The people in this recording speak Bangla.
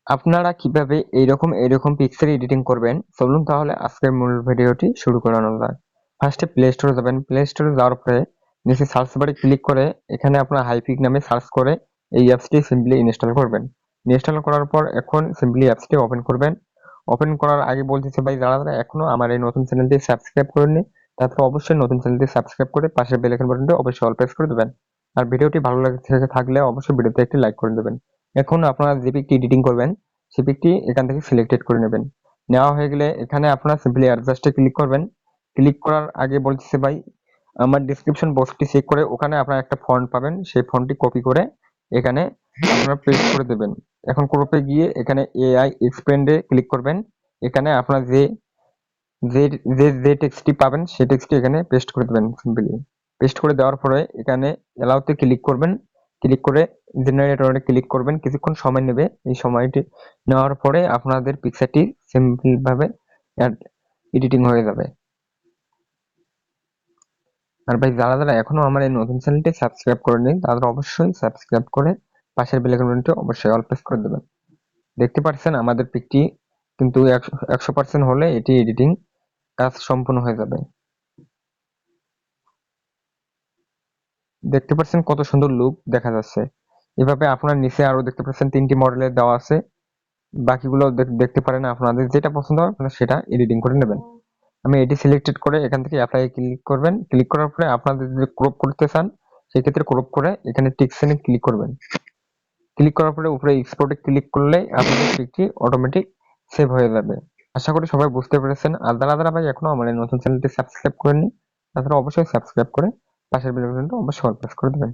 আপনারা কিভাবে এইরকম পিক্সেল এডিটিং করবেন, চলুন তাহলে আজকের মূল ভিডিওটি শুরু করানো যাক। ফার্স্টে প্লে স্টোরে যাবেন। প্লে স্টোরে যাওয়ার পরে নিচে সার্চ বারে ক্লিক করে এখানে আপনার হাইপিক নামে সার্চ করে এই অ্যাপসটি সিম্পলি ইনস্টল করবেন। ইনস্টল করার পর এখন সিম্পলি অ্যাপসটি ওপেন করবেন। ওপেন করার আগে বলতেছে ভাই, যারা এখনো আমার এই নতুন চ্যানেলটি সাবস্ক্রাইব করেননি তারপর অবশ্যই নতুন চ্যানেলটি সাবস্ক্রাইব করে পাশের বেল আইকন বাটনটি অবশ্যই অল প্রেস করে দেবেন। আর ভিডিওটি ভালো লাগে থাকলে অবশ্যই ভিডিওতে একটি লাইক করে দেবেন। এখন আপনারা যে পিকটি এডিটিং করবেন সেই পিকটি এখান থেকে সিলেক্টেড করে নেবেন। নেওয়া হয়ে গেলে এখানে আপনারা সিম্পলি অ্যাডজাস্টে ক্লিক করবেন। ক্লিক করার আগে বলতেছে ভাই, আমার ডিসক্রিপশন বক্সটি চেক করে ওখানে আপনারা একটা ফন্ট পাবেন, সেই ফন্টটি কপি করে এখানে আপনারা পেস্ট করে দেবেন। এখন ক্রপে গিয়ে এখানে এআই এক্সপ্যান্ডে ক্লিক করবেন। এখানে আপনারা যে যে যে যে টেক্সটটি পাবেন সেই টেক্সটটি এখানে পেস্ট করে দেবেন। সিম্পলি পেস্ট করে দেওয়ার পরে এখানে অ্যালাউতে ক্লিক করবেন। ক্লিক করে জেনারেটরে ক্লিক করবেন। কিছুক্ষণ সময় নেবে। এই সময়টি নেওয়ার পরে আপনাদের পিকচারটি সিম্পল ভাবে এডিটিং হয়ে যাবে। আর ভাই, যারা এখনো আমার এই নতুন চ্যানেলটি সাবস্ক্রাইব করেনি তারা অবশ্যই সাবস্ক্রাইব করে পাশের বেল আইকনটি অবশ্যই অল প্রেস করে দেবেন। দেখতে পাচ্ছেন আমাদের পিকটি কিন্তু 100% হলে এটি এডিটিং কাজ সম্পূর্ণ হয়ে যাবে। দেখতে পাচ্ছেন কত সুন্দর লুক দেখা যাচ্ছে। এভাবে আপনার নিচে আরো দেখতে পাচ্ছেন 3টি মডেলের দেওয়া আছে। বাকিগুলো দেখতে পারেন, আপনাদের যেটা পছন্দ হয় আপনারা সেটা এডিটিং করে নেবেন। আমি এটি সিলেক্টেড করে এখান থেকে অ্যাপ্লাই ক্লিক করবেন। ক্লিক করার পরে আপনাদের যদি ক্রপ করতে চান সেক্ষেত্রে ক্রপ করে এখানে টিক চিহ্নে ক্লিক করবেন। ক্লিক করার পরে উপরে এক্সপোর্টে ক্লিক করলেই আপনাদের পিকটি অটোমেটিক সেভ হয়ে যাবে। আশা করি সবাই বুঝতে পেরেছেন। আর যারা ভাই এখনো আমার এই নতুন চ্যানেলটি সাবস্ক্রাইব করেননি তারা অবশ্যই সাবস্ক্রাইব করে পাশের বেল আইকনটা অবশ্যই অল প্রেস করে দেবেন।